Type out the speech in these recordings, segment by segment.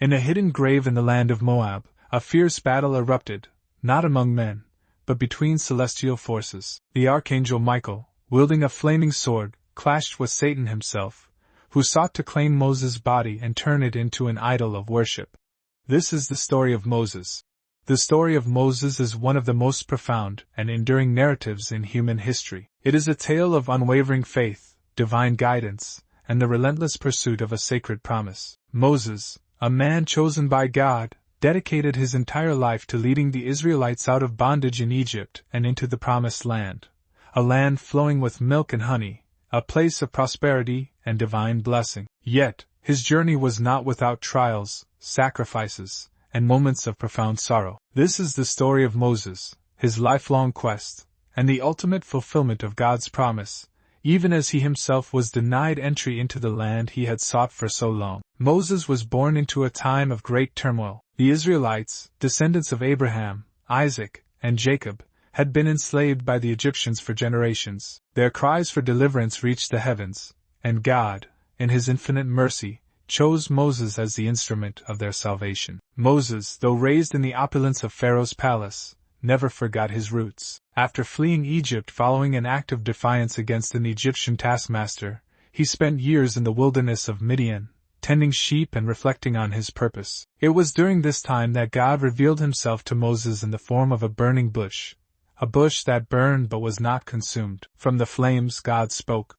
In a hidden grave in the land of Moab, a fierce battle erupted, not among men, but between celestial forces. The archangel Michael, wielding a flaming sword, clashed with Satan himself, who sought to claim Moses' body and turn it into an idol of worship. This is the story of Moses. The story of Moses is one of the most profound and enduring narratives in human history. It is a tale of unwavering faith, divine guidance, and the relentless pursuit of a sacred promise. Moses, a man chosen by God, dedicated his entire life to leading the Israelites out of bondage in Egypt and into the Promised Land, a land flowing with milk and honey, a place of prosperity and divine blessing. Yet, his journey was not without trials, sacrifices, and moments of profound sorrow. This is the story of Moses, his lifelong quest, and the ultimate fulfillment of God's promise, even as he himself was denied entry into the land he had sought for so long. Moses was born into a time of great turmoil. The Israelites, descendants of Abraham, Isaac, and Jacob, had been enslaved by the Egyptians for generations. Their cries for deliverance reached the heavens, and God, in his infinite mercy, chose Moses as the instrument of their salvation. Moses, though raised in the opulence of Pharaoh's palace, never forgot his roots. After fleeing Egypt following an act of defiance against an Egyptian taskmaster, he spent years in the wilderness of Midian, tending sheep and reflecting on his purpose. It was during this time that God revealed himself to Moses in the form of a burning bush, a bush that burned but was not consumed. From the flames God spoke,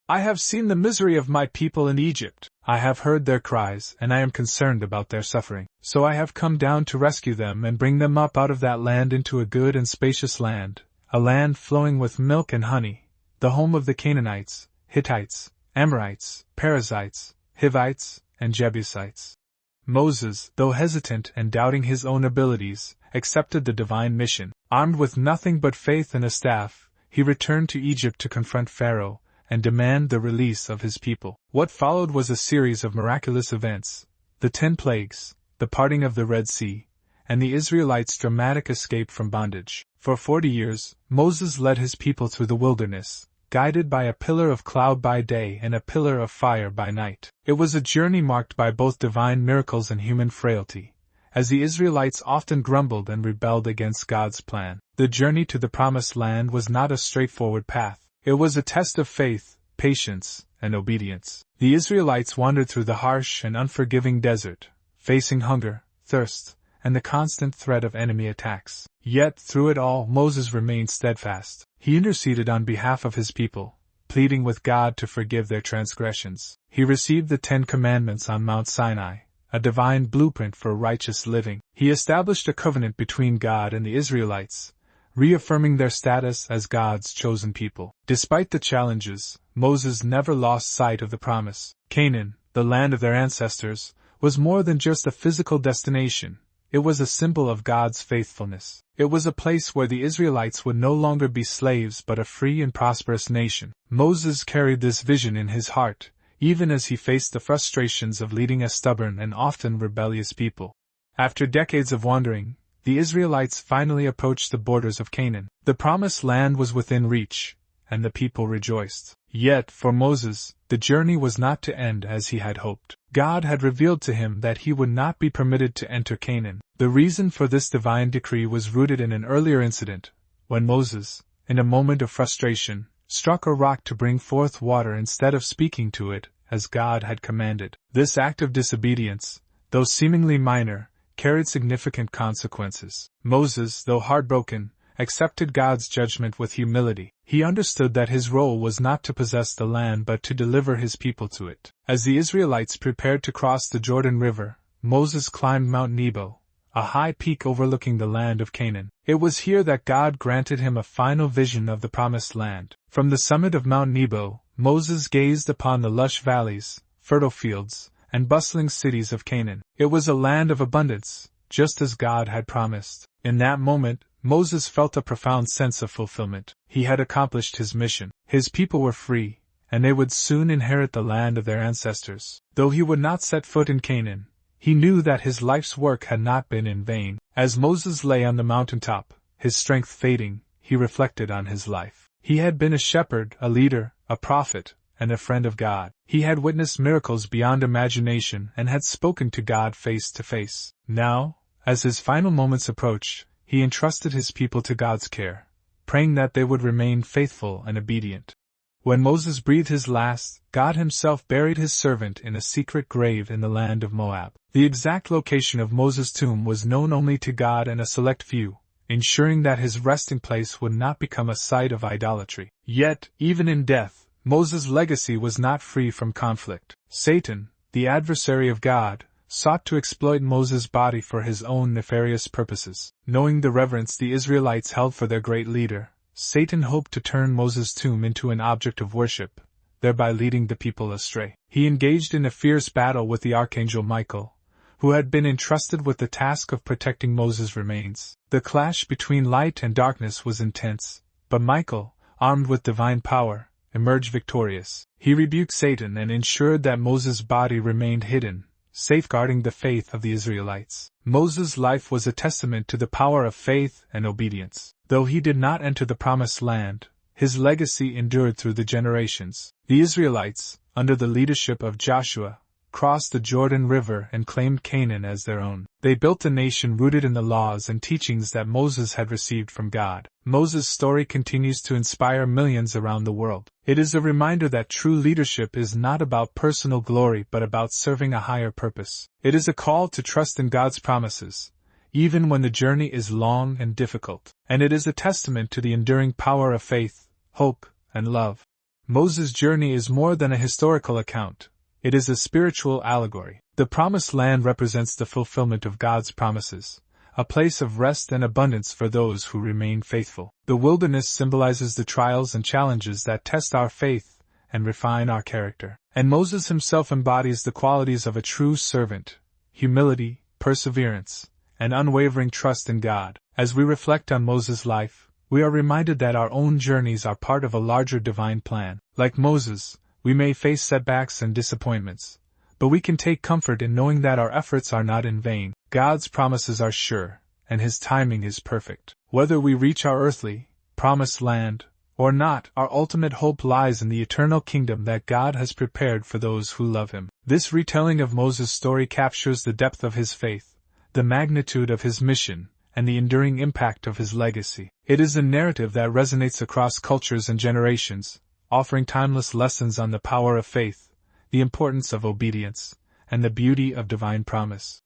"I have seen the misery of my people in Egypt. I have heard their cries, and I am concerned about their suffering. So I have come down to rescue them and bring them up out of that land into a good and spacious land, a land flowing with milk and honey, the home of the Canaanites, Hittites, Amorites, Perizzites, Hivites, and Jebusites." Moses, though hesitant and doubting his own abilities, accepted the divine mission. Armed with nothing but faith and a staff, he returned to Egypt to confront Pharaoh and demand the release of his people. What followed was a series of miraculous events: the 10 plagues, the parting of the Red Sea, and the Israelites' dramatic escape from bondage. For 40 years, Moses led his people through the wilderness, guided by a pillar of cloud by day and a pillar of fire by night. It was a journey marked by both divine miracles and human frailty, as the Israelites often grumbled and rebelled against God's plan. The journey to the Promised Land was not a straightforward path. It was a test of faith, patience, and obedience. The Israelites wandered through the harsh and unforgiving desert, facing hunger, thirst, and the constant threat of enemy attacks. Yet, through it all, Moses remained steadfast. He interceded on behalf of his people, pleading with God to forgive their transgressions. He received the 10 Commandments on Mount Sinai, a divine blueprint for righteous living. He established a covenant between God and the Israelites, reaffirming their status as God's chosen people. Despite the challenges, Moses never lost sight of the promise. Canaan, the land of their ancestors, was more than just a physical destination. It was a symbol of God's faithfulness. It was a place where the Israelites would no longer be slaves but a free and prosperous nation. Moses carried this vision in his heart, even as he faced the frustrations of leading a stubborn and often rebellious people. After decades of wandering, the Israelites finally approached the borders of Canaan. The Promised Land was within reach, and the people rejoiced. Yet, for Moses, the journey was not to end as he had hoped. God had revealed to him that he would not be permitted to enter Canaan. The reason for this divine decree was rooted in an earlier incident, when Moses, in a moment of frustration, struck a rock to bring forth water instead of speaking to it, as God had commanded. This act of disobedience, though seemingly minor, carried significant consequences. Moses, though heartbroken, accepted God's judgment with humility. He understood that his role was not to possess the land but to deliver his people to it. As the Israelites prepared to cross the Jordan River, Moses climbed Mount Nebo, a high peak overlooking the land of Canaan. It was here that God granted him a final vision of the Promised Land. From the summit of Mount Nebo, Moses gazed upon the lush valleys, fertile fields, and bustling cities of Canaan. It was a land of abundance, just as God had promised. In that moment, Moses felt a profound sense of fulfillment. He had accomplished his mission. His people were free, and they would soon inherit the land of their ancestors. Though he would not set foot in Canaan, he knew that his life's work had not been in vain. As Moses lay on the mountaintop, his strength fading, he reflected on his life. He had been a shepherd, a leader, a prophet, and a friend of God. He had witnessed miracles beyond imagination and had spoken to God face to face. Now, as his final moments approached, he entrusted his people to God's care, praying that they would remain faithful and obedient. When Moses breathed his last, God himself buried his servant in a secret grave in the land of Moab. The exact location of Moses' tomb was known only to God and a select few, ensuring that his resting place would not become a site of idolatry. Yet, even in death, Moses' legacy was not free from conflict. Satan, the adversary of God, sought to exploit Moses' body for his own nefarious purposes. Knowing the reverence the Israelites held for their great leader, Satan hoped to turn Moses' tomb into an object of worship, thereby leading the people astray. He engaged in a fierce battle with the archangel Michael, who had been entrusted with the task of protecting Moses' remains. The clash between light and darkness was intense, but Michael, armed with divine power, emerged victorious. He rebuked Satan and ensured that Moses' body remained hidden, safeguarding the faith of the Israelites. Moses' life was a testament to the power of faith and obedience. Though he did not enter the Promised Land, his legacy endured through the generations. The Israelites, under the leadership of Joshua, crossed the Jordan River and claimed Canaan as their own. They built a nation rooted in the laws and teachings that Moses had received from God. Moses' story continues to inspire millions around the world. It is a reminder that true leadership is not about personal glory but about serving a higher purpose. It is a call to trust in God's promises, even when the journey is long and difficult. And it is a testament to the enduring power of faith, hope, and love. Moses' journey is more than a historical account. It is a spiritual allegory. The Promised Land represents the fulfillment of God's promises, a place of rest and abundance for those who remain faithful. The wilderness symbolizes the trials and challenges that test our faith and refine our character. And Moses himself embodies the qualities of a true servant: humility, perseverance, and unwavering trust in God. As we reflect on Moses' life, we are reminded that our own journeys are part of a larger divine plan. Like Moses, we may face setbacks and disappointments, but we can take comfort in knowing that our efforts are not in vain. God's promises are sure, and His timing is perfect. Whether we reach our earthly, promised land, or not, our ultimate hope lies in the eternal kingdom that God has prepared for those who love Him. This retelling of Moses' story captures the depth of his faith, the magnitude of his mission, and the enduring impact of his legacy. It is a narrative that resonates across cultures and generations, offering timeless lessons on the power of faith, the importance of obedience, and the beauty of divine promise.